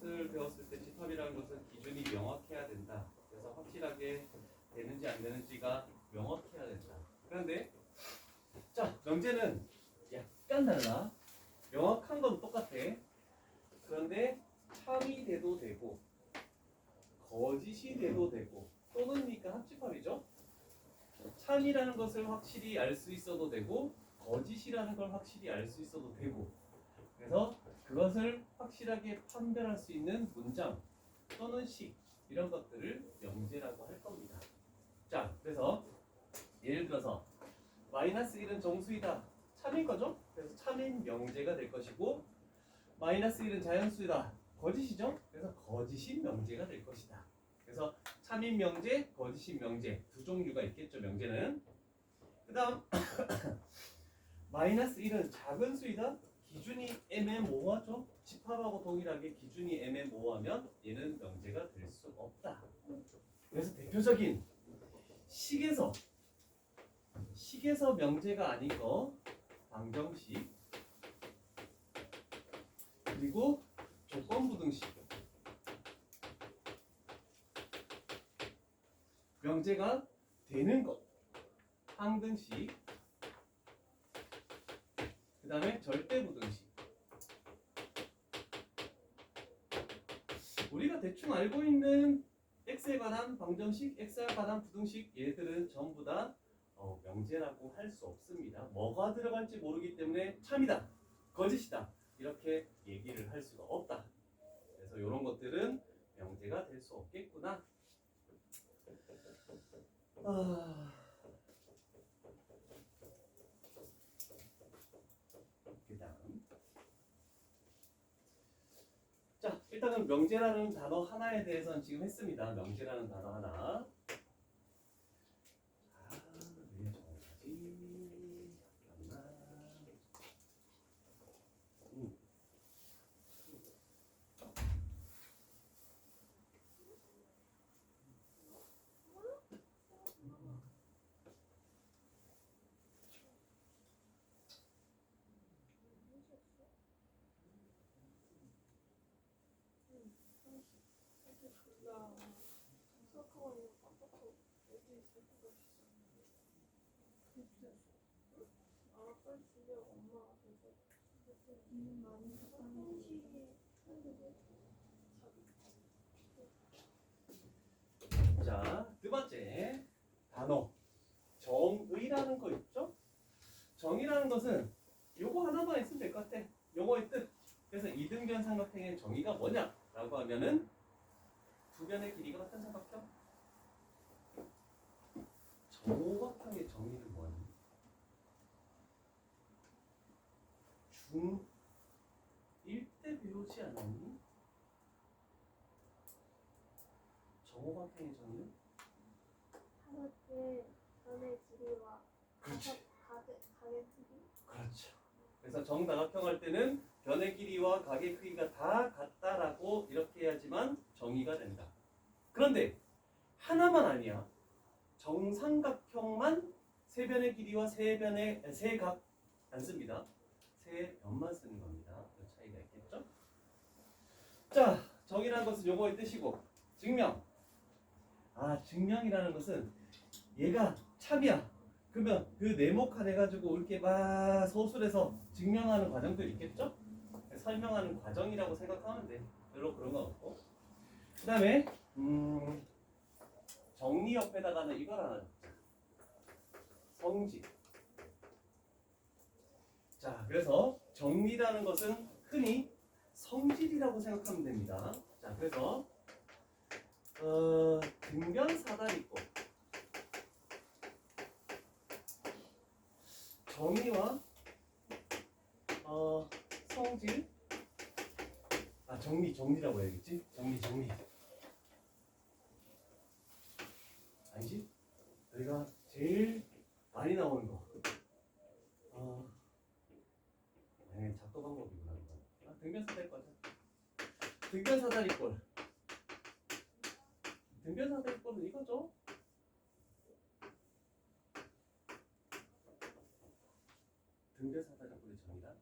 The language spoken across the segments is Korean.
것을 배웠을 때 집합이라는 것은 기준이 명확해야 된다. 그래서 확실하게 되는지 안 되는지가 명확해야 된다. 그런데 자, 명제는 약간 달라. 명확한 건 똑같아. 그런데 참이 돼도 되고 거짓이 돼도 되고 또는니까 합집합이죠. 참이라는 것을 확실히 알 수 있어도 되고 거짓이라는 걸 확실히 알 수 있어도 되고 그래서 그것을 확실하게 판별할 수 있는 문장 또는 식 이런 것들을 명제라고 할 겁니다. 자, 그래서 예를 들어서 마이너스 1은 정수이다. 참인 거죠? 그래서 참인 명제가 될 것이고 마이너스 1은 자연수이다. 거짓이죠? 그래서 거짓인 명제가 될 것이다. 그래서 참인 명제, 거짓인 명제 두 종류가 있겠죠, 명제는. 그 다음 마이너스 1은 작은 수이다. 기준이 애매모호하죠? 집합하고 동일하게 기준이 애매모호하면 얘는 명제가 될 수 없다. 그래서 대표적인 식에서 명제가 아닌 거 방정식 그리고 조건부등식 명제가 되는 것 항등식 그 다음에 절대부등식 우리가 대충 알고 있는 x에 관한 방정식, x에 관한 부등식 얘들은 전부 다 명제라고 할 수 없습니다. 뭐가 들어갈지 모르기 때문에 참이다, 거짓이다 이렇게 얘기를 할 수가 없다. 그래서 이런 것들은 명제가 될 수 없겠구나. 그다음 자, 일단은 명제라는 단어 하나에 대해서는 지금 했습니다. 명제라는 단어 하나. 왜 정하지? 잠깐만. 자, 두 번째 단어 정의라는 거 있죠? 정의라는 것은 요거 하나만 있으면 될 것 같아. 요거의 뜻. 그래서 이등변 삼각형의 정의가 뭐냐라고 하면은 두 변의 길이가 같은 삼각형. 정오각형의 정의는 뭐니? 중1때 배우지 않았니? 정오각형의 정의는? 다섯개 변의 길이와 그렇지. 가의 크기? 그렇죠. 그래서 정다각형 할 때는 변의 길이와 각의 크기가 다 같다라고 이렇게 해야지만 정의가 된다. 그런데 하나만 아니야. 정삼각형만 세 변의 길이와 세 각 안 씁니다. 세 변만 쓰는 겁니다. 그 차이가 있겠죠? 자, 정의라는 것은 요거의 뜻이고 증명. 증명이라는 것은 얘가 참이야. 그러면 그 네모칸 해가지고 이렇게 막 서술해서 증명하는 과정도 있겠죠? 설명하는 과정이라고 생각하면 돼. 별로 그런 건 없고. 그 다음에 정리 옆에다가는 이걸 하나 넣자. 성질. 자, 그래서 정리라는 것은 흔히 성질이라고 생각하면 됩니다. 자, 그래서 등변사다리꼴 정의와 성질 정리라고 해야겠지? 정리 아니지? 여기가 제일 많이 나오는 거 작도 방법이구나 이거. 등변사다리꼴 등변사다리꼴은 이거죠? 등변사다리꼴의 정의란?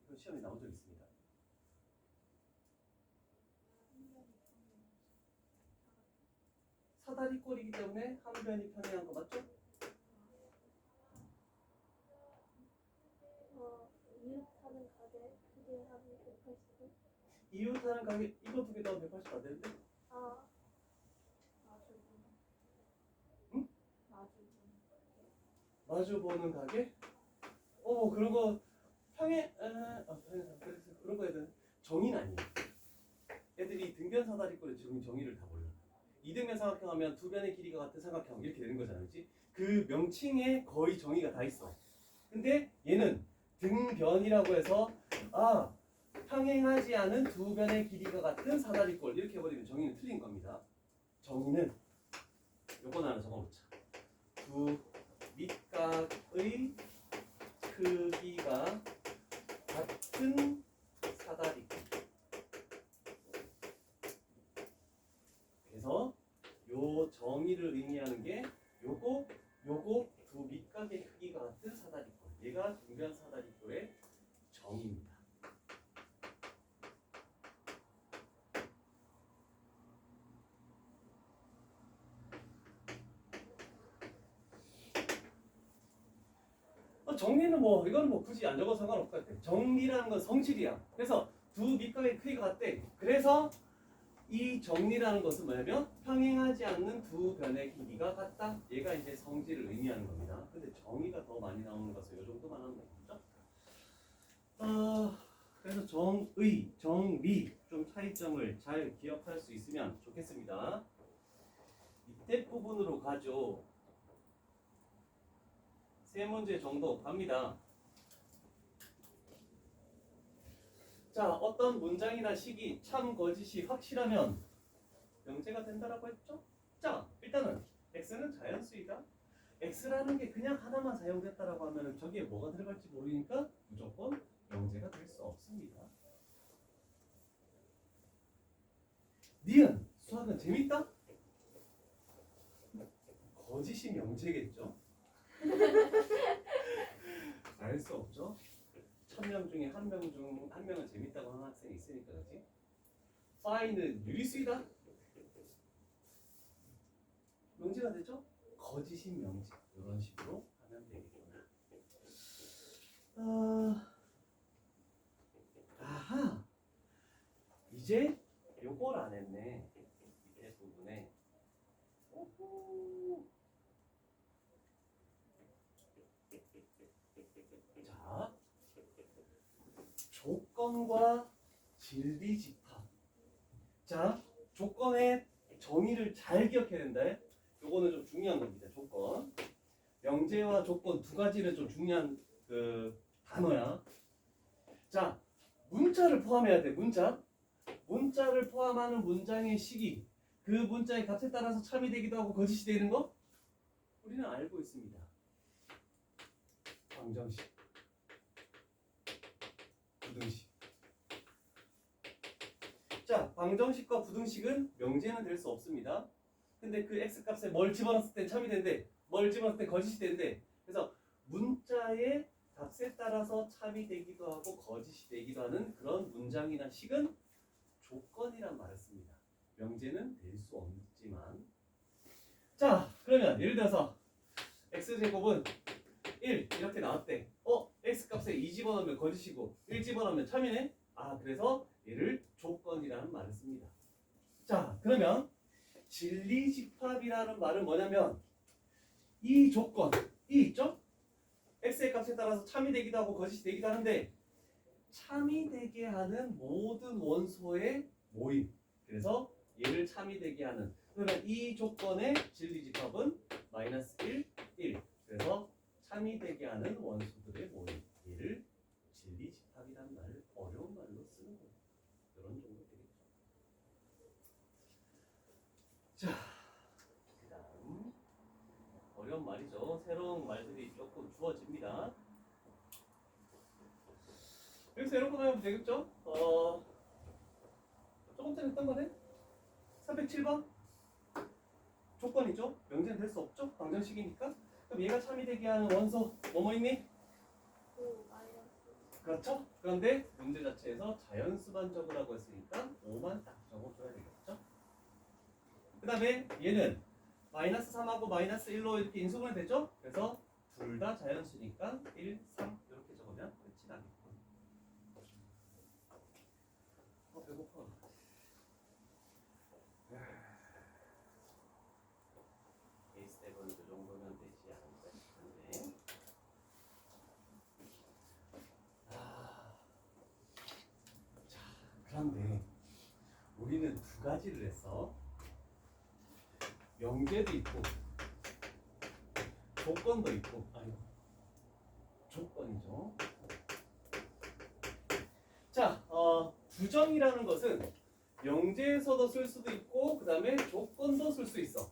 이거 시험에 나온 적 있습니다. 사다리꼴이기 때문에 한 변이 평행한 거 맞죠? 이웃하는 가게 크게 하면 180도. 이웃하는 가게 이거 두 개 더하면 180 안 되는데? 아, 응? 마주분. 마주 보는 가게? 그런 거 평행 평행 그래서 그런 거 애들 정의는 아니에요. 애들이 등변 사다리꼴의 정의를 다 몰라. 이등변 삼각형 하면 두 변의 길이가 같은 삼각형 이렇게 되는 거잖아, 그렇지? 그 명칭에 거의 정의가 다 있어. 근데 얘는 등변이라고 해서 평행하지 않은 두 변의 길이가 같은 사다리꼴 이렇게 해버리면 정의는 틀린 겁니다. 정의는 요건 하나 적어놓자. 두 밑각의 크기가 같은 사다리꼴. 그래서 요 정의를 의미하는 게 요거 두 밑각의 크기가 같은 사다리꼴. 얘가 등변 사다리꼴의 정의입니다. 정리는 이거는 굳이 안 적어도 상관없을 것 같아. 정리라는 건 성질이야. 그래서 두 밑각의 크기가 같대. 그래서 이 정리라는 것은 뭐냐면 평행하지 않는 두 변의 길이가 같다. 얘가 이제 성질을 의미하는 겁니다. 근데 정의가 더 많이 나오는 것은 이 정도만 하는 거죠. 그래서 정의, 정리 좀 차이점을 잘 기억할 수 있으면 좋겠습니다. 밑에 부분으로 가죠. 세 문제 정도 갑니다. 자, 어떤 문장이나 식이 참 거짓이 확실하면 명제가 된다라고 했죠? 자, 일단은 x는 자연수이다. x라는 게 그냥 하나만 사용됐다라고 하면 저기에 뭐가 들어갈지 모르니까 무조건 명제가 될 수 없습니다. 니은, 수학은 재밌다? 거짓이 명제겠죠? 알 수 없죠? 1000명 중에 한 명은 재밌다고 하는 학생이 있으니까, 그렇지? 파이는 유리수이다? 명제가 되죠? 거짓인 명제. 이런 식으로 하면 되겠구나. 아하! 이제 요걸 안 했네. 밑에 부분에. 오호. 자, 조건과 진리집합. 자, 조건의 정의를 잘 기억해야 된다. 요거는 좀 중요한 겁니다. 조건. 명제와 조건 두 가지는 좀 중요한 단어야. 자, 문자를 포함해야 돼. 문자를 포함하는 문장의 식이 그 문자의 값에 따라서 참이 되기도 하고 거짓이 되는 거 우리는 알고 있습니다. 방정식, 부등식. 자, 방정식과 부등식은 명제는 될 수 없습니다. 근데 그 x값에 뭘 집어넣었을 때 참이 된대, 뭘 집어넣었을 때 거짓이 된대. 그래서 문자의 값에 따라서 참이 되기도 하고 거짓이 되기도 하는 그런 문장이나 식은 조건이란 말을 씁니다. 명제는 될 수 없지만. 자, 그러면 예를 들어서 x제곱은 1 이렇게 나왔대. x값에 2 집어넣으면 거짓이고 1 집어넣으면 참이네. 그래서 얘를 조건이라는 말을 씁니다. 자, 그러면 진리집합이라는 말은 뭐냐면 이 조건, 이 있죠? x의 값에 따라서 참이 되기도 하고 거짓이 되기도 하는데 참이 되게 하는 모든 원소의 모임. 그래서 얘를 참이 되게 하는. 그러면 이 조건의 진리집합은 마이너스 1, 1. 그래서 참이 되게 하는 원소들의 모임. 얘를 진리집합이라는 말을 어려운 말로 쓰는 거예요. 이런 정도 되겠죠. 자, 그다음 어려운 말이죠. 새로운 말들이 조금 주어집니다. 여기서 이런 거 나오면 되겠죠? 조금 전에 했던 거네? 307번? 조건이죠? 명제는 될 수 없죠? 방정식이니까. 그럼 얘가 참이 되게 하는 원소 뭐뭐 있니? 9 마이너스. 그렇죠? 그런데 문제 자체에서 자연수만 적으라고 했으니까 5만 딱 적어줘야 되겠죠? 그 다음에 얘는 마이너스 3하고 마이너스 1로 이렇게 인수분해 되죠? 그래서 둘 다 자연수니까 1, 3 이렇게 적으면 끝이 나겠고. 배고파. A7 그 정도면 되지 않을까 싶은데. 자, 그런데 우리는 두 가지를 했어. 명제도 있고 조건도 있고. 아니, 조건이죠. 자, 부정이라는 것은 명제에서도 쓸 수도 있고 그 다음에 조건도 쓸 수 있어.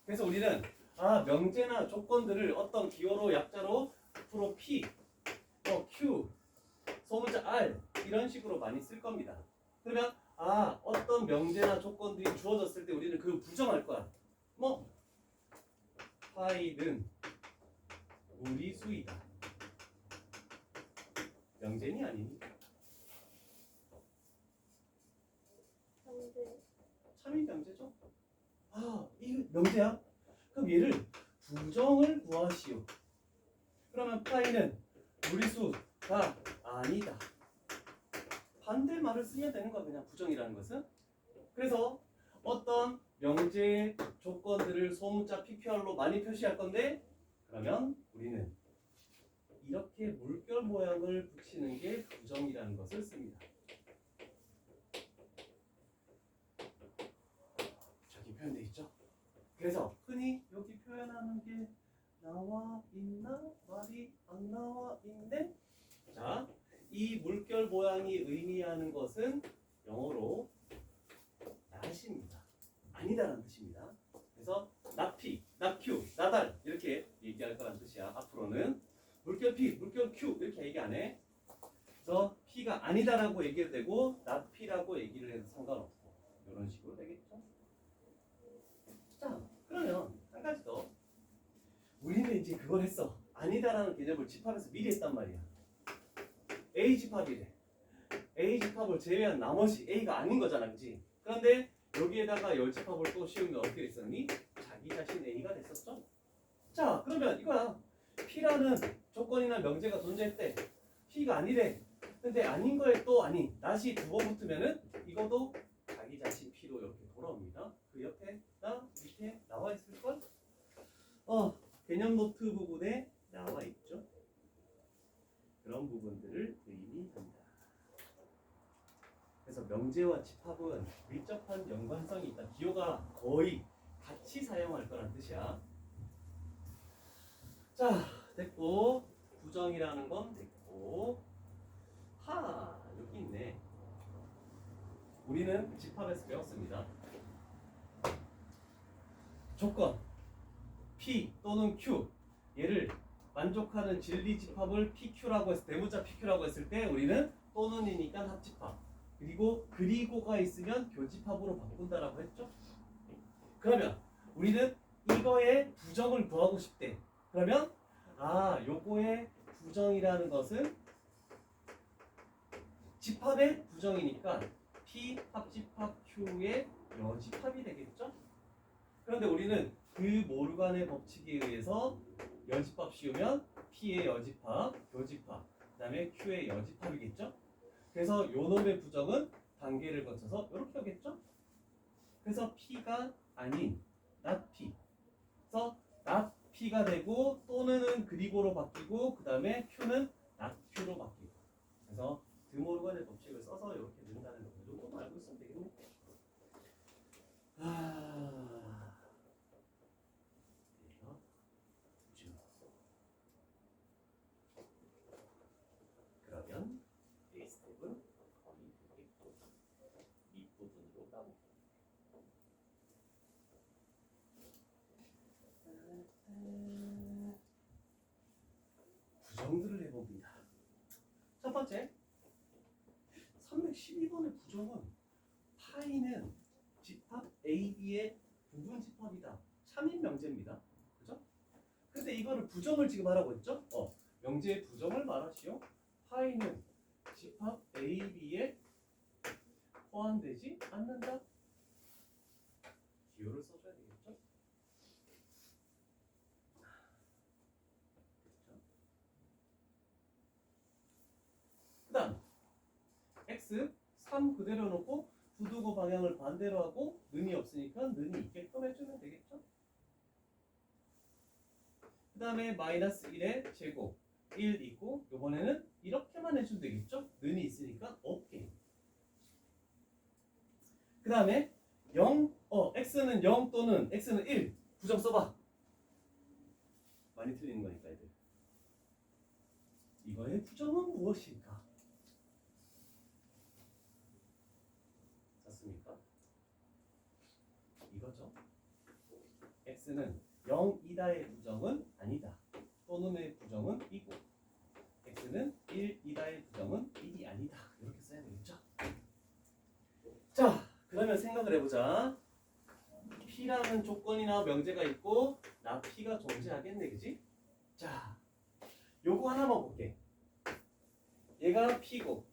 그래서 우리는 명제나 조건들을 어떤 기호로 약자로 앞으로 P, Q, 소문자 R 이런 식으로 많이 쓸 겁니다. 그러면 어떤 명제나 조건들이 주어졌을 때 우리는 그 부정할 거야. 뭐 파이는 무리수이다. 명제니 아니니? 명제. 참이 명제죠? 이거 명제야? 그럼 얘를 부정을 구하시오. 그러면 파이는 무리수가 아니다. 반대말을 쓰면 되는 거야, 그냥 부정이라는 것은. 그래서 어떤 명제 조건들을 소문자 PQR로 많이 표시할 건데, 그러면 우리는 이렇게 물결 모양을 붙이는 게 부정이라는 것을 씁니다. 저기 표현돼 있죠? 그래서 흔히 여기 표현하는 게 나와 있나? 말이 안 나와 있네? 자, 이 물결 모양이 의미하는 것은 영어로 not입니다. 아니다라는 뜻입니다. 그래서 not P, not Q, not R 이렇게 얘기할 거란 뜻이야. 앞으로는 물결 P, 물결 Q 이렇게 얘기 안 해. 그래서 P가 아니다라고 얘기해도 되고 not P라고 얘기를 해도 상관없고 이런 식으로 되겠죠. 자, 그러면 한 가지 더. 우리는 이제 그걸 했어. 아니다라는 개념을 집합에서 미리 했단 말이야. A 집합이래. A 집합을 제외한 나머지 A가 아닌 거잖아, 그치? 그런데 여기에다가 열 집합을 또 씌우면 어떻게 됐었니? 자기 자신 A가 됐었죠? 자, 그러면 이거야. P라는 조건이나 명제가 존재했대. P가 아니래. 근데 아닌 거에 또 아니. not이 두 번 붙으면은 이것도 자기 자신 P로 이렇게 돌아옵니다. 그 옆에나 밑에 나와 있을걸? 개념 노트 부분에 나와 있죠. 그런 부분들을 의미합니다. 그래서 명제와 집합은 밀접한 연관성이 있다. 기호가 거의 같이 사용할 거란 뜻이야. 자, 됐고 부정이라는 건 됐고 여기 있네. 우리는 집합에서 배웠습니다. 조건 P 또는 Q 얘를 만족하는 진리 집합을 PQ라고 해서 대문자 PQ라고 했을 때 우리는 또는이니까 합집합 그리고가 있으면 교집합으로 바꾼다라고 했죠. 그러면 우리는 이거의 부정을 구하고 싶대. 그러면 요거의 부정이라는 것은 집합의 부정이니까 P 합집합 Q의 여집합이 되겠죠. 그런데 우리는 그 모르간의 법칙에 의해서 여집합 씌우면 P의 여집합, 교집합, 그 다음에 Q의 여집합이겠죠. 그래서 요 놈의 부정은 단계를 거쳐서 이렇게 오겠죠. 그래서 P가 아닌 not P. 그래서 not P가 되고 또는 그리고로 바뀌고 그 다음에 Q는 not Q로 바뀌고. 그래서 드모르간의 법칙을 써서 이렇게 넣는다는 거. 이 정도만 알고 있으면 되겠네. 그러면 A 스텝은 거의 되겠고 밑부분으로 가볼게요. 부정들을 해봅니다. 첫 번째 312번의 부정은 파이는 집합 AB의 부분 집합이다. 참인 명제입니다. 그죠? 근데 이거를 부정을 지금 하라고 했죠? 명제의 부정을 말하시오. 파이는 집합 AB에 포함되지 않는다. 기호를 써줘야 되겠죠? x 3 그대로 놓고 부두고 방향을 반대로 하고 는이 없으니까 는이 있게끔 해주면 되겠죠? 그 다음에 마이너스 1의 제곱 1 있고 요번에는 이렇게만 해주면 되겠죠? 는이 있으니까 없게. 그 다음에 0, x는 0 또는 x는 1 부정 써봐. 많이 틀리는 거니까 애들. 이거의 부정은 무엇일까? 잤습니까? 이거죠. x는 0이다의 부정은 아니다. 또는의 부정은 이고 x는 1이다의 부정은 1이 아니다. 이렇게 써야 되겠죠. 자, 그러면 생각을 해보자. P라는 조건이나 명제가 있고 나 P가 존재하겠네, 그지? 자, 요거 하나만 볼게. 얘가 P고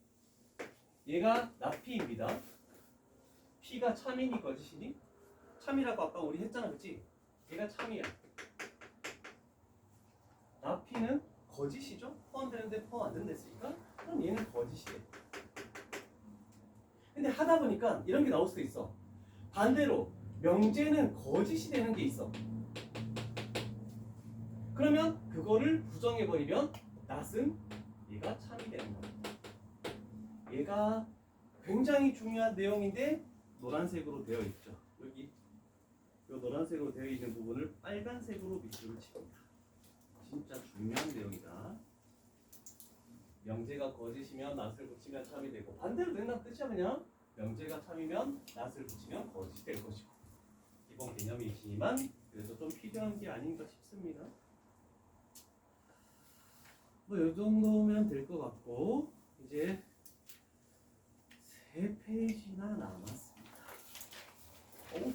얘가 나 P입니다. P가 참이니 거짓이니? 참이라고 아까 우리 했잖아, 그치? 얘가 참이야. 나 P는 거짓이죠? 포함되는데 포함 안 된댔으니까 그럼 얘는 거짓이래. 근데 하다 보니까 이런 게 나올 수도 있어. 반대로 명제는 거짓이 되는 게 있어. 그러면 그거를 부정해버리면 낫은 얘가 참이 되는 겁니다. 얘가 굉장히 중요한 내용인데 노란색으로 되어 있죠. 여기 이 노란색으로 되어 있는 부분을 빨간색으로 밑줄을 칩니다. 진짜 중요한 내용이다. 명제가 거짓이면 낫을 붙이면 참이 되고 반대로 된다는 뜻이야. 그냥 명제가 참이면 낫을 붙이면 거짓이 될 것이고 기본 개념이지만 그래도 좀 필요한 게 아닌가 싶습니다. 뭐 이 정도면 될 것 같고 이제 3페이지나 남았습니다. 오.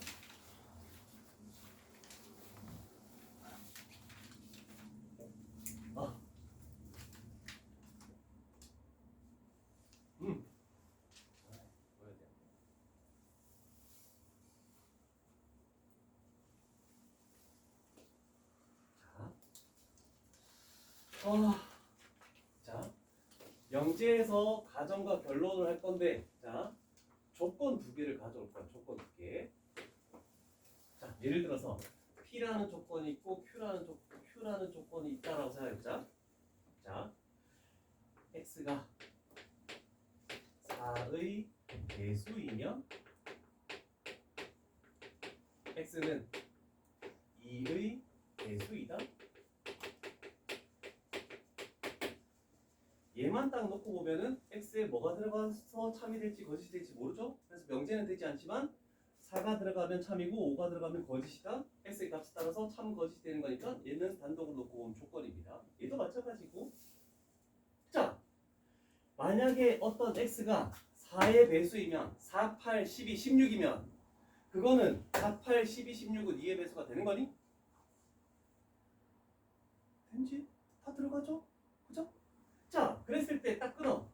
아. 자, 명제에서 가정과 결론을 할 건데, 자, 조건 2개를 가져올 거야. 조건 2개. 자, 예를 들어서 P라는 조건이 있고 Q라는 조건이 있다라고 생각해보자. 자, X가 4의 배수이면 X는 2의 배수이다. 얘만 딱 놓고 보면은 x에 뭐가 들어가서 참이 될지 거짓이 될지 모르죠? 그래서 명제는 되지 않지만 4가 들어가면 참이고 5가 들어가면 거짓이다. x의 값에 따라서 참 거짓이 되는 거니까 얘는 단독으로 놓고 보면 조건입니다. 얘도 마찬가지고. 자, 만약에 어떤 x가 4의 배수이면 4, 8, 12, 16이면 그거는 4, 8, 12, 16은 2의 배수가 되는 거니? 된지? 다 들어가죠? 그죠? 자, 그랬을 때 딱 끊어.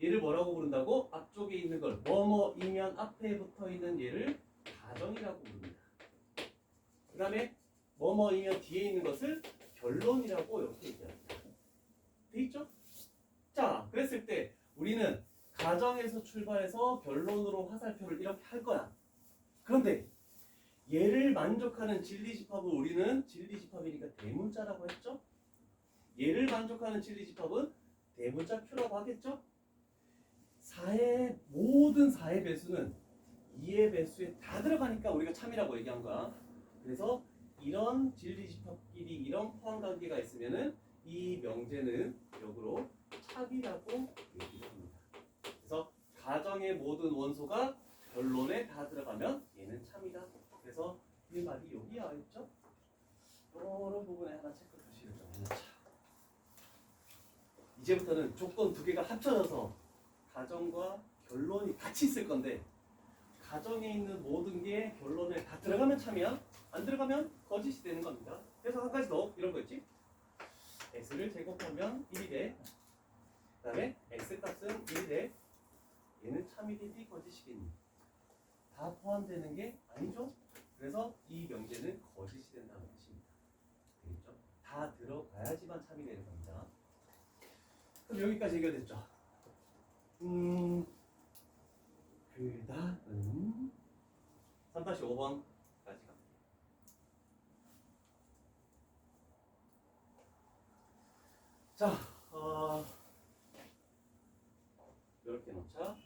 얘를 뭐라고 부른다고? 앞쪽에 있는 걸 뭐뭐이면 앞에 붙어 있는 얘를 가정이라고 부릅니다. 그 다음에 뭐뭐이면 뒤에 있는 것을 결론이라고 이렇게 얘기합니다. 돼 있죠? 자, 그랬을 때 우리는 가정에서 출발해서 결론으로 화살표를 이렇게 할 거야. 그런데 얘를 만족하는 진리집합을 우리는 진리집합이니까 대문자라고 했죠? 얘를 만족하는 진리집합은 대문자 Q라고 하겠죠? 모든 4의 배수는 2의 배수에 다 들어가니까 우리가 참이라고 얘기한 거야. 그래서 이런 진리집합끼리 이런 포함관계가 있으면은 이 명제는 역으로 참이라고 얘기를 합니다. 그래서 가정의 모든 원소가 결론에 다 들어가면 얘는 참이다. 그래서 이 말이 여기야 있죠? 이런 부분에 하나 체크 표시를 좀 해놓자. 이제부터는 조건 2개가 합쳐져서 가정과 결론이 같이 있을 건데 가정에 있는 모든 게 결론에 다 들어가면 참이야. 안 들어가면 거짓이 되는 겁니다. 그래서 한 가지 더 이런 거 있지. x를 제곱하면 1이 돼. 그 다음에 x값은 1이 돼. 얘는 참이겠니 거짓이겠니? 다 포함되는 게 아니죠. 그래서 이 명제는 거짓이 된다는 뜻입니다. 되겠죠? 다 들어가야지만 참이 되는 겁니다. 그럼 여기까지 해결됐죠? 그 다음 3-5번까지 갑니다. 자, 이렇게 놓자.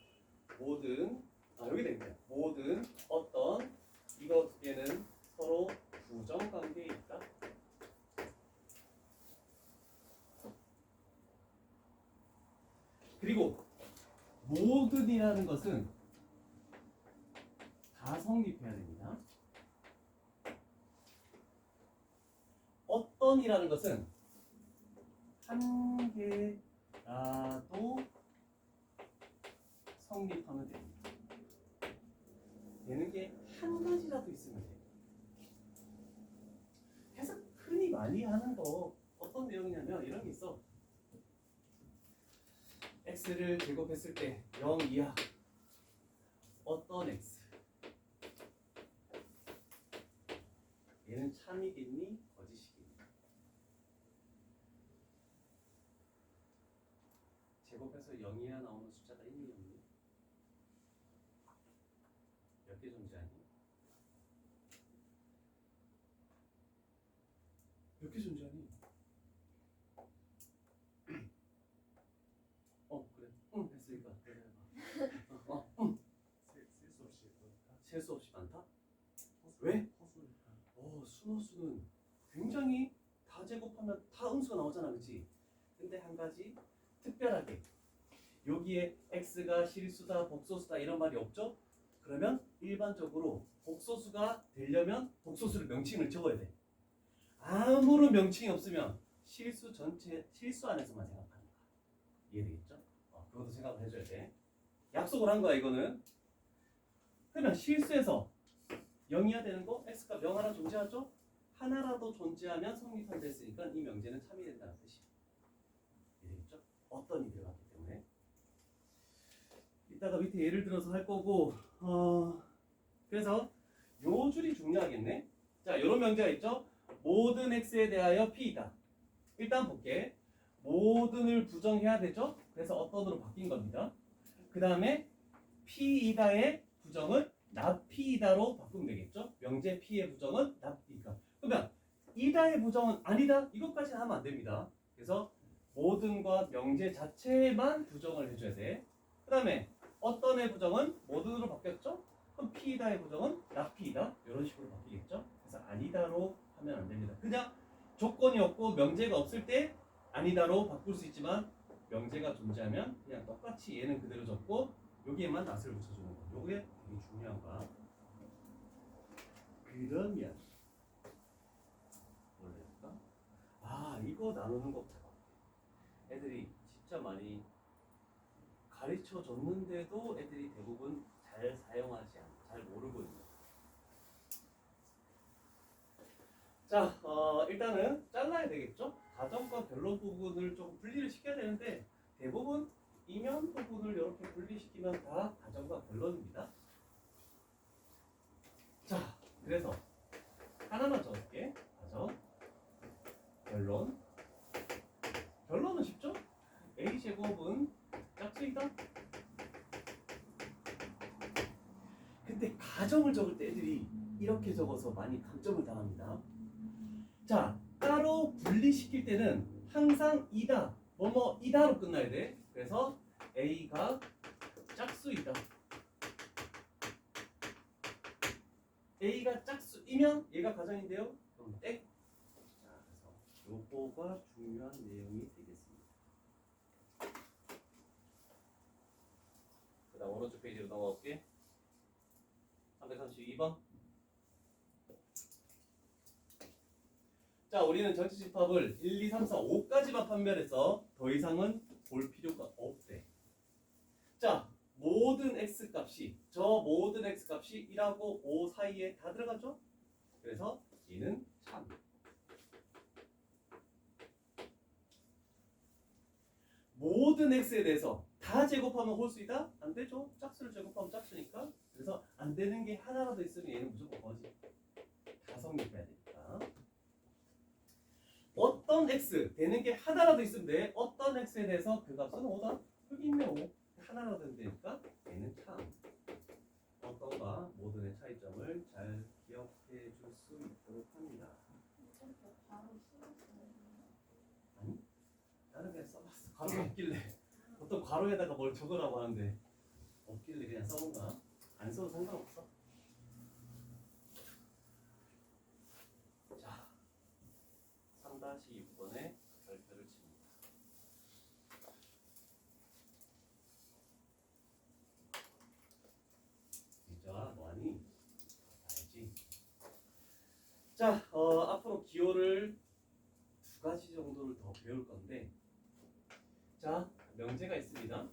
여기 됩니다. 모든 어떤 이거 두 개는 서로 부정 관계에 있다. 그리고 모든이라는 것은 다 성립해야 됩니다. 어떤이라는 것은 한 개라도 성립하면 됩니다. 되는 게 한 가지라도 있으면 돼요. 그래서 흔히 많이 하는 거 어떤 내용이냐면 이런 게 있어. x를 제곱했을 때 0 이하 어떤 x 얘는 참이겠니 거짓이겠니? 제곱해서 0 이하 나오는 숫자가 있니 없니? 몇 개 존재하니? 몇 개 존재하니? 그래. 했으니까. 셀 수 없이 많다? 왜? 순호수는 굉장히 다 제곱하면 다 음수가 나오잖아, 그렇지? 근데 한 가지 특별하게 여기에 x가 실수다, 복소수다 이런 말이 없죠? 그러면 일반적으로 복소수가 되려면 복소수를 명칭을 적어야 돼. 아무런 명칭이 없으면 실수 전체 실수 안에서만 생각하는 거야. 이해되겠죠? 그것도 생각을 해줘야 돼. 약속을 한 거야 이거는. 그러면 실수에서 0이야 되는 거 x가 0 하나 존재하죠? 하나라도 존재하면 성립한다 했으니까 이 명제는 참이 된다는 뜻이야. 이해되겠죠? 어떤 이 들어갔기 때문에. 이따가 밑에 예를 들어서 할 거고 그래서 요 줄이 중요하겠네. 자, 이런 명제가 있죠? 모든 x에 대하여 p이다. 일단 볼게. 모든을 부정해야 되죠? 그래서 어떤으로 바뀐 겁니다. 그 다음에 p이다의 부정을 납p이다로 바꾸면 되겠죠? 명제 p의 부정은 납p이다. 그러면 이다의 부정은 아니다. 이것까지는 하면 안 됩니다. 그래서 모든과 명제 자체만 부정을 해줘야 돼. 그 다음에 어떤의 부정은 모든으로 바뀌었죠? 그럼 p이다의 부정은 납p이다. 이런 식으로 바뀌겠죠? 그래서 아니다로 하면 안 됩니다. 그냥 조건이 없고 명제가 없을 때 아니다로 바꿀 수 있지만 명제가 존재하면 그냥 똑같이 얘는 그대로 적고 여기에만 낫을 붙여주는 거. 요게 되게 중요한 거야. 그러면 뭘 해볼까? 이거 나누는 거 봐봐. 애들이 진짜 많이 가르쳐 줬는데도 애들이 대부분 잘 사용하지 않고 잘 모르고 있는. 자, 일단은 잘라야 되겠죠? 가정과 변론 부분을 조금 분리를 시켜야 되는데 대부분 이면 부분을 이렇게 분리시키면 다 가정과 변론입니다. 자, 그래서 하나만 적을게. 가정, 변론. 변론은 쉽죠? a제곱은 짝수이다. 근데 가정을 적을 때 애들이 이렇게 적어서 많이 감점을 당합니다. 자, 따로 분리시킬 때는 항상 이다, 뭐뭐이다로 끝나야 돼. 그래서 a가 짝수이다. a가 짝수이면 얘가 가정인데요. 그럼 땡. 자, 그래서 요거가 중요한 내용이 되겠습니다. 그다음 오른쪽 페이지로 넘어갈게. 332번. 자, 우리는 전체 집합을 1, 2, 3, 4, 5까지만 판별해서 더 이상은 볼 필요가 없대. 자, 모든 x 값이 저 모든 x 값이 1하고 5 사이에 다 들어가죠? 그래서 얘는 참. 모든 x에 대해서 다 제곱하면 홀수이다? 안 되죠? 짝수를 제곱하면 짝수니까. 그래서 안 되는 게 하나라도 있으면 얘는 무조건 거지. 다 성립해야 되니까. 어떤 x 되는 게 하나라도 있으면 돼. 어떤 x에 대해서 그 값은 5다. 여기 있네 5. 하나로 된다니까 얘는 참 어떤가 모든의 차이점을 잘 기억해 줄 수 있도록 합니다. 바로 쓰였어요. 아니? 나는 그냥 써봤어. 괄호가 없길래 보통 괄호에다가 뭘 적으라고 하는데 없길래 그냥 써본가? 안 써도 상관없어. 자, 3-6번에 별표를 칩니다. 진짜 뭐하니? 알지? 자, 앞으로 기호를 2가지 정도를 더 배울 건데, 자, 명제가 있습니다.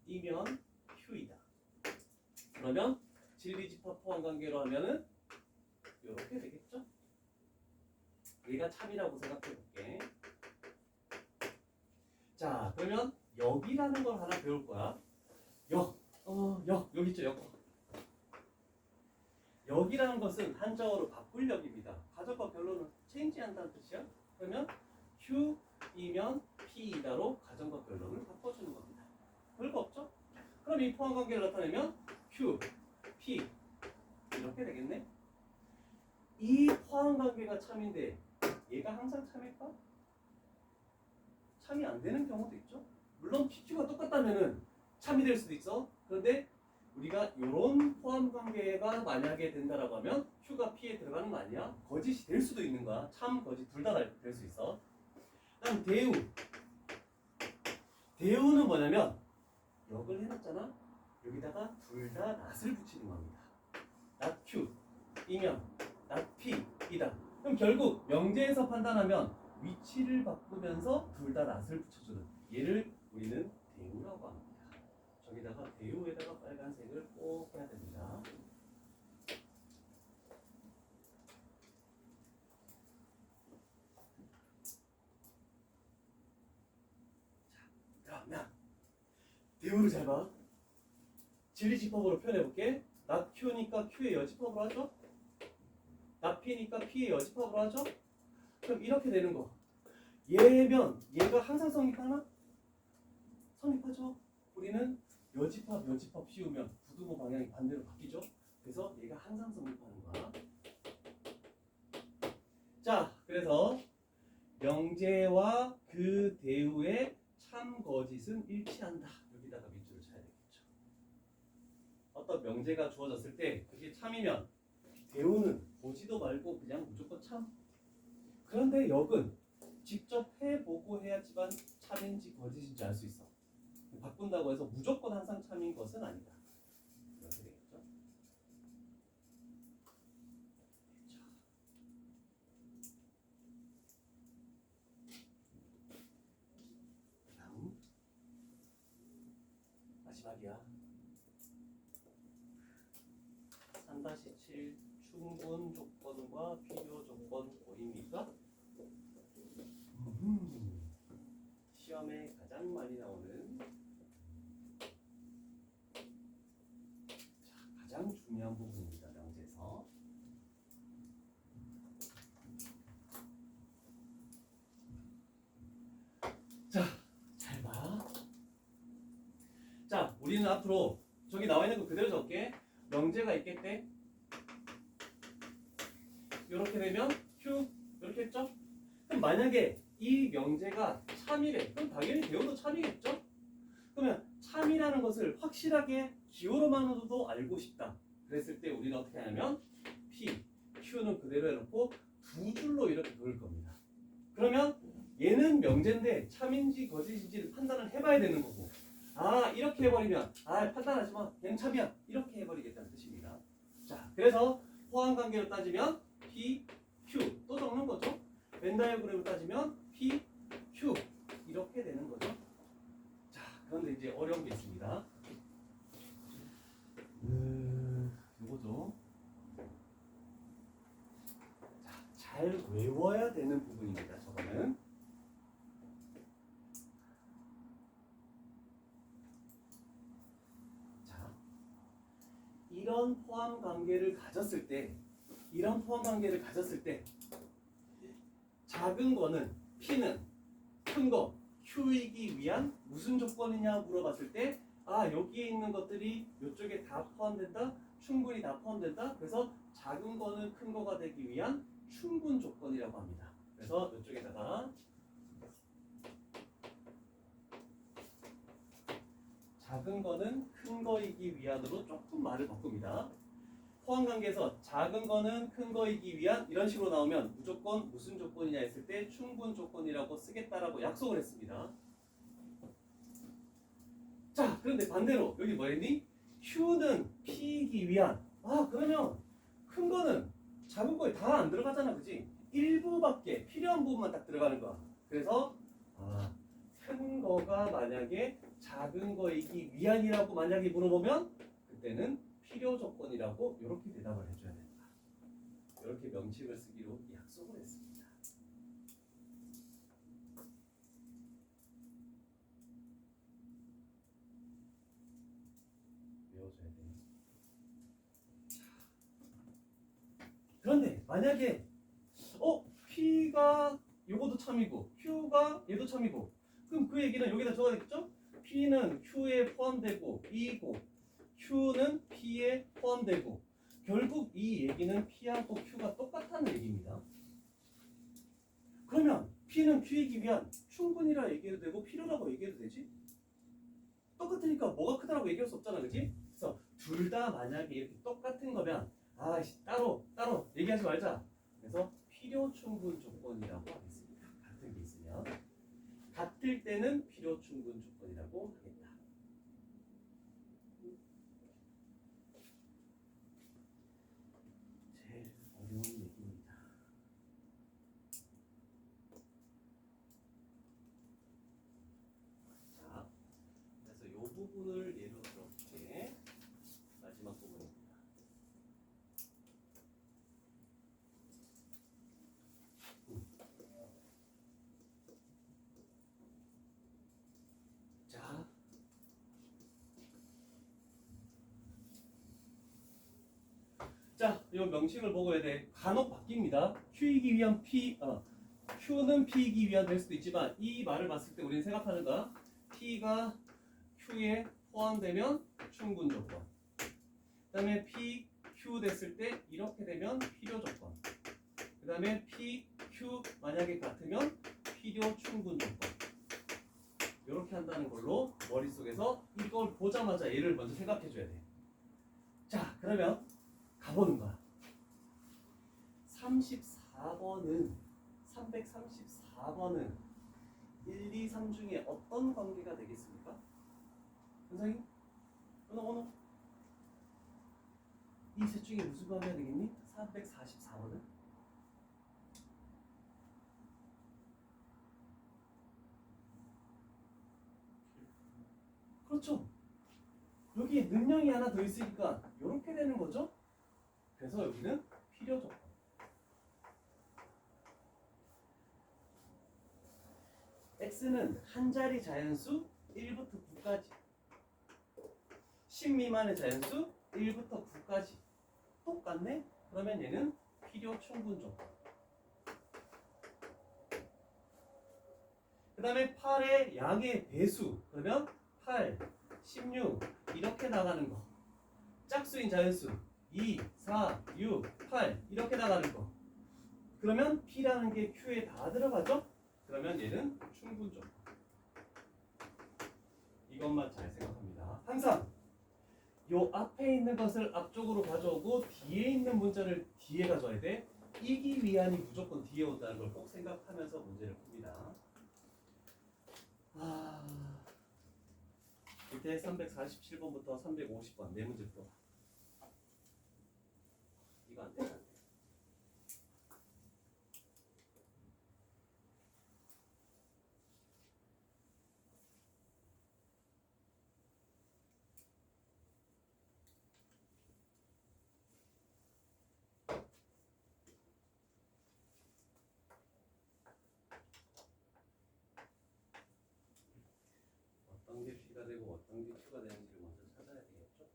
P이면 Q이다. 그러면 진리집합 포함관계로 하면은 이렇게 되겠죠? 얘가 참이라고 생각해 볼게. 자, 그러면 역이라는 걸 하나 배울 거야. 여기 있죠, 역. 역이라는 것은 한자어로 바꿀 역입니다. 가정과 결론을 체인지한다는 뜻이야. 그러면 Q이면 P이다로 가정과 결론을 바꿔주는 겁니다. 별거 없죠? 그럼 이 포함관계를 나타내면 Q, P 이렇게 되겠네. 이 포함관계가 참인데 얘가 항상 참일까? 참이 안 되는 경우도 있죠. 물론 PQ가 똑같다면은 참이 될 수도 있어. 그런데 우리가 이런 포함관계가 만약에 된다라고 하면 Q가 P에 들어가는 거 아니야? 거짓이 될 수도 있는 거야. 참, 거짓 둘 다 될 수 있어. 그다음 대우. 대우는 뭐냐면 역을 해놨잖아. 여기다가 둘 다 낫을 붙이는 겁니다. 낫 Q이면 낫 P이다. 그럼 결국 명제에서 판단하면 위치를 바꾸면서 둘 다 낫을 붙여주는 얘를 우리는 대우라고 합니다. 저기다가 대우에다가 빨간색을 꼭 해야 됩니다. 자, 그러면 대우를 잘 봐. 진리집합으로 표현해볼게. 나 Q니까 Q의 여집합으로 하죠. 나 P니까 P의 여집합으로 하죠. 그럼 이렇게 되는 거. 얘면 얘가 항상 성립하나? 성립하죠. 우리는 여집합 씌우면 부등호 방향이 반대로 바뀌죠. 그래서 얘가 항상 성립하는 거야. 자, 그래서 명제와 그 대우의 참 거짓은 일치한다. 여기다가 밑줄을 쳐야 되겠죠. 어떤 명제가 주어졌을 때 그게 참이면 대우는 보지도 말고 그냥 무조건 참. 그런데 역은 직접 해보고 해야지만 참인지 거짓인지 알 수 있어. 바꾼다고 해서 무조건 항상 참인 것은 아니다. 이렇게 되겠죠. 다음 마지막이야. 3-7 충분 조건과 필요 조건 보입니까? 시험에 가장 많이 나오는 가장 중요한 부분입니다. 명제에서. 자, 잘 봐. 자, 우리는 앞으로 저기 나와 있는 거 그대로 적게. 명제가 있겠대. 이렇게 되면 Q 이렇게 했죠? 그럼 만약에 이 명제가 참이래. 그럼 당연히 대우도 참이겠죠? 그러면 참이라는 것을 확실하게 기호로만으로도 알고 싶다. 그랬을 때 우리는 어떻게 하냐면 P, Q는 그대로 해놓고 두 줄로 이렇게 그을 겁니다. 그러면 얘는 명제인데 참인지 거짓인지를 판단을 해봐야 되는 거고, 아 이렇게 해버리면 판단하지 마, 얘는 참이야, 이렇게 해버리겠다는 뜻입니다. 자, 그래서 포함관계로 따지면 P, Q 또 적는 거죠. 벤다이어그램으로 따지면 P, Q 이렇게 되는 거죠. 자, 그런데 이제 어려운 게 있습니다. 요거죠. 자, 잘 외워야 되는 부분입니다. 저거는. 자, 이런 포함 관계를 가졌을 때, 작은 거는 P는 큰 거 Q이기 위한 무슨 조건이냐 물어봤을 때 여기에 있는 것들이 이쪽에 다 포함된다? 충분히 다 포함된다? 그래서 작은 거는 큰 거가 되기 위한 충분 조건이라고 합니다. 그래서 이쪽에다가 작은 거는 큰 거이기 위한으로 조금 말을 바꿉니다. 포함관계에서 작은 거는 큰 거이기 위한 이런 식으로 나오면 무조건 무슨 조건이냐 했을 때 충분 조건이라고 쓰겠다라고 약속을 했습니다. 자, 그런데 반대로 여기 뭐랬니? Q는 P이기 위한 그러면 큰 거는 작은 거에 다 안 들어가잖아, 그지? 일부밖에 필요한 부분만 딱 들어가는 거야. 그래서 큰 거가 만약에 작은 거이기 위한이라고 만약에 물어보면 그때는 필요 조건이라고 이렇게 대답을 해줘야 된다. 이렇게 명칭을 쓰기로 약속을 했습니다. 외워줘야 돼. 그런데 만약에 P가 요것도 참이고 Q가 얘도 참이고 그럼 그 얘기는 여기다 적어야 되겠죠? P는 Q에 포함되고 E고 Q는 P에 포함되고 결국 이 얘기는 P하고 Q가 똑같다는 얘기입니다. 그러면 P는 Q이기 위한 충분이라 얘기해도 되고 필요라고 얘기해도 되지? 똑같으니까 뭐가 크다라고 얘기할 수 없잖아, 그치? 그래서 둘 다 만약에 이렇게 똑같은 거면 따로 얘기하지 말자. 그래서 필요 충분 조건이라고 하겠습니다. 같은 게 있으면 같을 때는 필요 충분 조건이라고 하겠다. 제일 어려운 얘기입니다. 자, 그래서 이 부분을 예로 들어볼게. 마지막 부분입니다. 자, 이 명칭을 보고야 돼. 간혹 바뀝니다. Q이기 위한 Q는 P이기 위한 될 수도 있지만 이 말을 봤을 때 우리는 생각하는 거야. P가 Q에 포함되면 충분 조건. 그다음에 P, Q 됐을 때 이렇게 되면 필요 조건. 그다음에 P, Q 만약에 같으면 필요 충분 조건. 이렇게 한다는 걸로 머릿속에서 이걸 보자마자 얘를 먼저 생각해 줘야 돼. 자, 그러면 가보는 거야. 34번은 334번은 1, 2, 3 중에 어떤 관계가 되겠습니까? 선생님? 언어 이 셋 중에 무슨 관계가 되겠니? 344번은? 그렇죠. 여기 능력이 하나 더 있으니까 이렇게 되는 거죠. 그래서 여기는 필요 조건. X는 한 자리 자연수 1부터 9까지 10 미만의 자연수 1부터 9까지 똑같네? 그러면 얘는 필요 충분 조건. 그 다음에 8의 양의 배수 그러면 8, 16 이렇게 나가는 거. 짝수인 자연수 2, 4, 6, 8 이렇게 나가는 거. 그러면 P라는 게 Q에 다 들어가죠? 그러면 얘는 충분 조건. 이것만 잘 생각합니다. 항상 요 앞에 있는 것을 앞쪽으로 가져오고 뒤에 있는 문자를 뒤에 가져와야 돼. 이기 위한이 무조건 뒤에 온다는 걸 꼭 생각하면서 문제를 풉니다. 밑에 347번부터 350번 네 문제 풀어봐. 이거 안 돼. 어떤 게 P가 되고 어떤 게 Q가 되는지를 먼저 찾아야 되겠죠?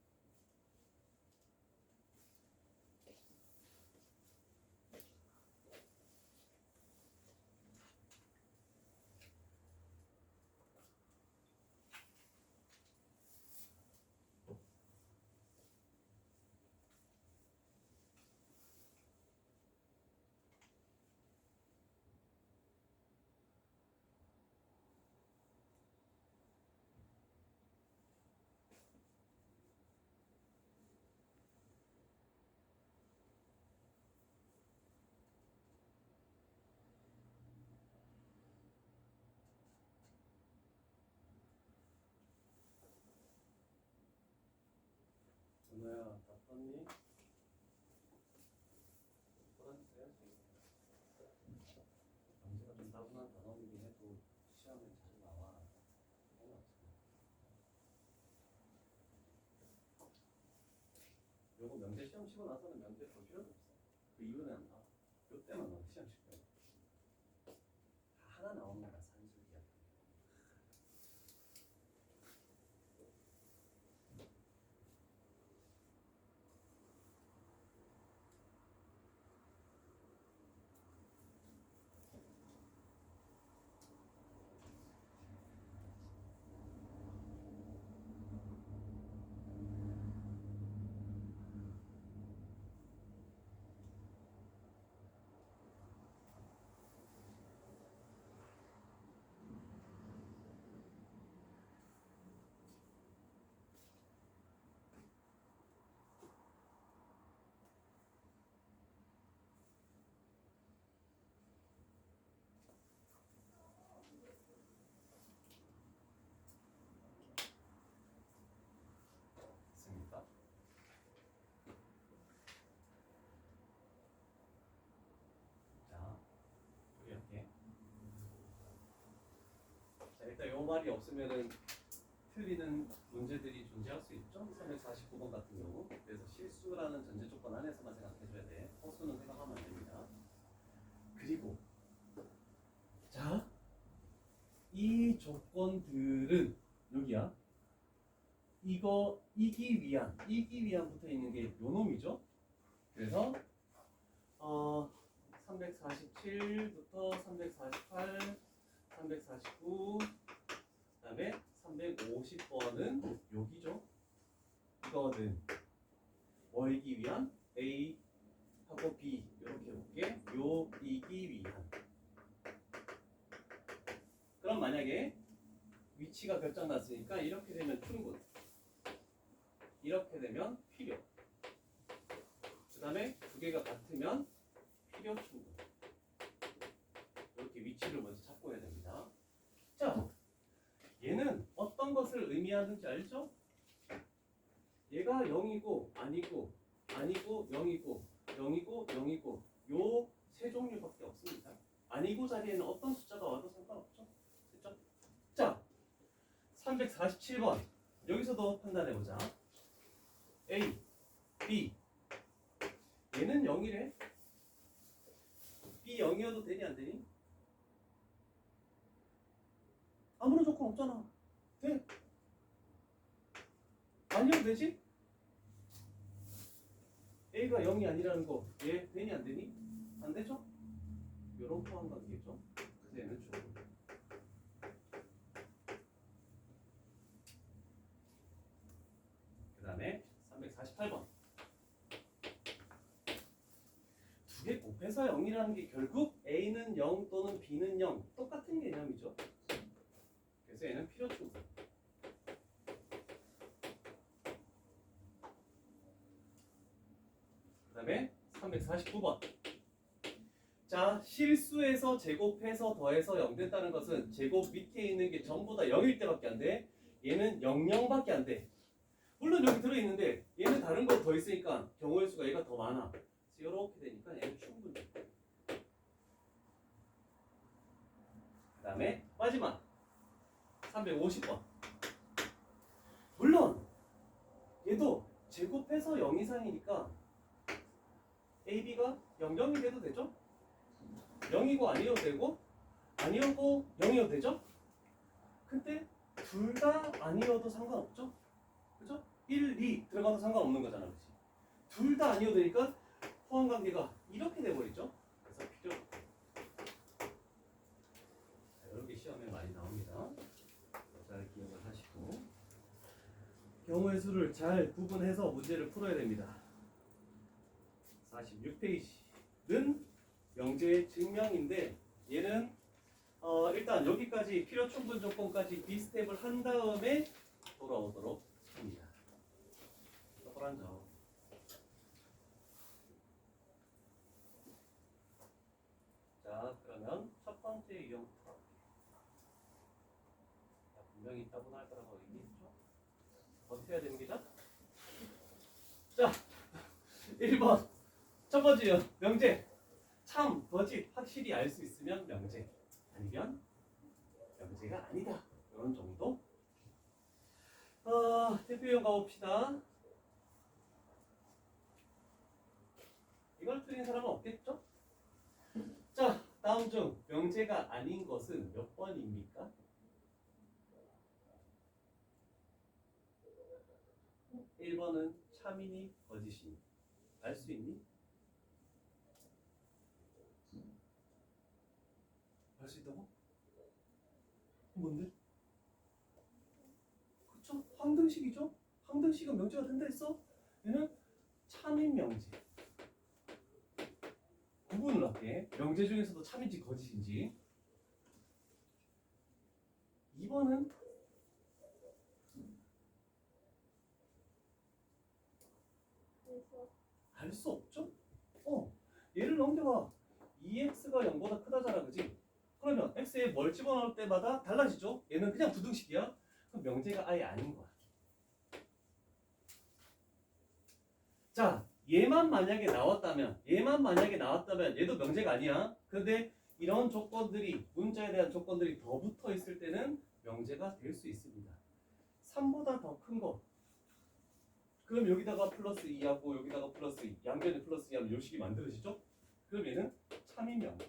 다분한 단어이긴 해도 시험에 자주 나와. 요거 명제 시험 치고 나서는 명제 볼 필요도 없어. 그 이유는 요 때만 너 시험 칠 거야. 하나 나오는 거야 산술이야. 됐습니까? 자, 이렇게. 자, 일단 요 말이 없으면은 틀리는 문제들이 존재할 수 있죠. 349번 같은 경우. 그래서 실수라는 전제 조건 안에서만 생각해줘야 돼. 허수는 생각하면 안 됩니다. 그리고 자, 이 조건들은 여기야. 이거 이기 위한 붙어 있는 게 요 놈이죠. 그래서 347부터 348, 349, 그다음에 350번은 여기죠. 이거는 뭐이기 위한? A 하고 B 이렇게 볼게. 요 이기 위한. 그럼 만약에 위치가 결정났으니까 이렇게 되면 충분. 이렇게 되면 필요. 그 다음에 두 개가 같으면 필요 충분. 이렇게 위치를 먼저 잡고 해야 됩니다. 자, 얘는 어떤 것을 의미하는지 알죠? 얘가 0이고 아니고 아니고 0이고 0이고 0이고 요 세 종류밖에 없습니다. 아니고 자리에는 어떤 숫자가 와도 상관없죠. 됐죠? 자, 347번 여기서도 판단해보자. A, B 얘는 0이래. B 0이어도 되니 안 되니? 아무런 조건 없잖아. 돼. 아니어도 되지? A가 0이 아니라는 거 얘 되니 안 되니? 안 되죠? 요런 포함 관계죠. 그래서 얘는 충분. 그 다음에 348번 두 개 곱해서 0이라는 게 결국 A는 0 또는 B는 0 똑같은 개념이죠. 그래서 얘는 필요 충분. 그 다음에 349번 자, 실수해서 제곱해서 더해서 0 됐다는 것은 제곱 밑에 있는 게 전부 다 0일 때밖에 안 돼. 얘는 00밖에 안 돼. 물론 여기 들어있는데 얘는 다른 거 더 있으니까 경우의 수가 얘가 더 많아. 이렇게 되니까 얘는 충분히. 그 다음에 마지막 350번 물론 얘도 제곱해서 0 이상이니까 AB가 00이 돼도 되죠? 0이고 아니어도 되고 아니어도 0이어도 되죠? 근데 둘 다 아니어도 상관없죠? 그죠? 1, 2 들어가도 상관없는 거잖아. 그치? 둘 다 아니어도 되니까 포함관계가 이렇게 돼버리죠? 그래서 필요 이런 게 시험에 많이 나옵니다. 잘 기억을 하시고 경우의 수를 잘 구분해서 문제를 풀어야 됩니다. 46페이지는 명제의 증명인데 얘는 일단 여기까지 필요 충분 조건까지 비스텝을 한 다음에 돌아오도록 합니다. 똑바로 앉아. 자, 그러면 첫 번째 유형부터 할게요. 분명히 따분할 거라고 얘기했죠? 어떻게 해야 됩니다? 자, 1번 첫 번째 명제 참, 거짓 확실히 알 수 있으면 명제. 아니면 명제가 아니다. 이런 정도. 대표 유형 가봅시다. 이걸 틀린 사람은 없겠죠? 자, 다음 중 명제가 아닌 것은 몇 번입니까? 1번은 참이니 거짓이니. 알 수 있니? 알 수 있다고? 뭔데? 그쵸? 황등식이죠? 황등식은 명제가 된다 했어? 얘는 참인 명제. 구분을 할게. 명제 중에서도 참인지 거짓인지. 2번은 그래서 알 수 없죠? 얘를 넘겨봐. 2x가 0보다 크다잖아, 그지? 그러면 x에 뭘 집어넣을 때마다 달라지죠? 얘는 그냥 부등식이야. 그럼 명제가 아예 아닌 거야. 자, 얘만 만약에 나왔다면 얘도 명제가 아니야. 근데 이런 조건들이, 문자에 대한 조건들이 더 붙어 있을 때는 명제가 될 수 있습니다. 3보다 더 큰 거. 그럼 여기다가 플러스 2하고 여기다가 플러스 2, 양변에 플러스 2 하면 요식이 만들어지죠? 그럼 얘는 참인 명제.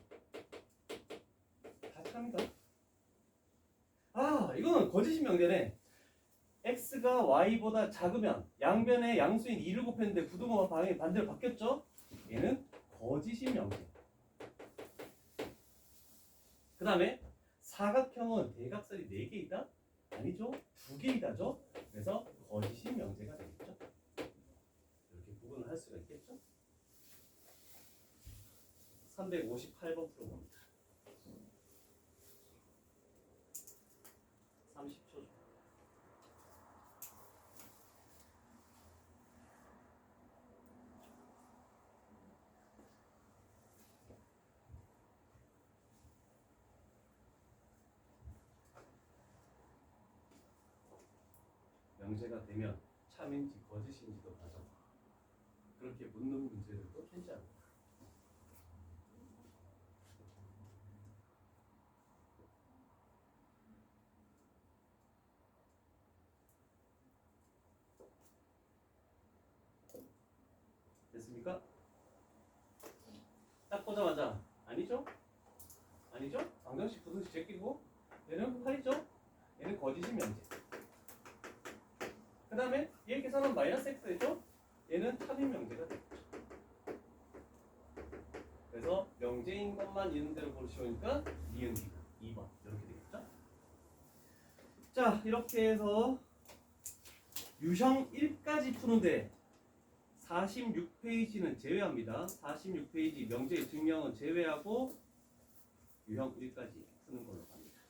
다 참이다. 이거는 거짓인 명제네. x가 y보다 작으면 양변에 양수인 2를 곱했는데 부등호가 방향이 반대로 바뀌었죠? 얘는 거짓인 명제. 그 다음에 사각형은 대각선이 4개이다? 아니죠? 2개이다죠? 그래서 거짓인 명제가 되겠죠? 이렇게 구분을 할 수가 있겠죠? 358번 풀어봅니다. 30초 줘. 명제가 되면 참인지 거짓인지도 가져봐. 그렇게 묻는 문제들도 괜찮아. 됐습니까? 딱 보자마자 아니죠? 아니죠? 방정식 부등식 제끼고 얘는 8이죠? 얘는 거짓인 명제. 그 다음에 얘 계산은 마이너스 x 되죠? 얘는 참인 명제가 되겠죠. 그래서 명제인 것만 있는 대로 보시니까 니은 디귿 2번 이렇게 되겠죠? 자, 이렇게 해서 유형 1까지 푸는데 46페이지는 제외합니다. 46페이지 명제의 증명은 제외하고 유형 1까지 푸는 걸로 갑니다.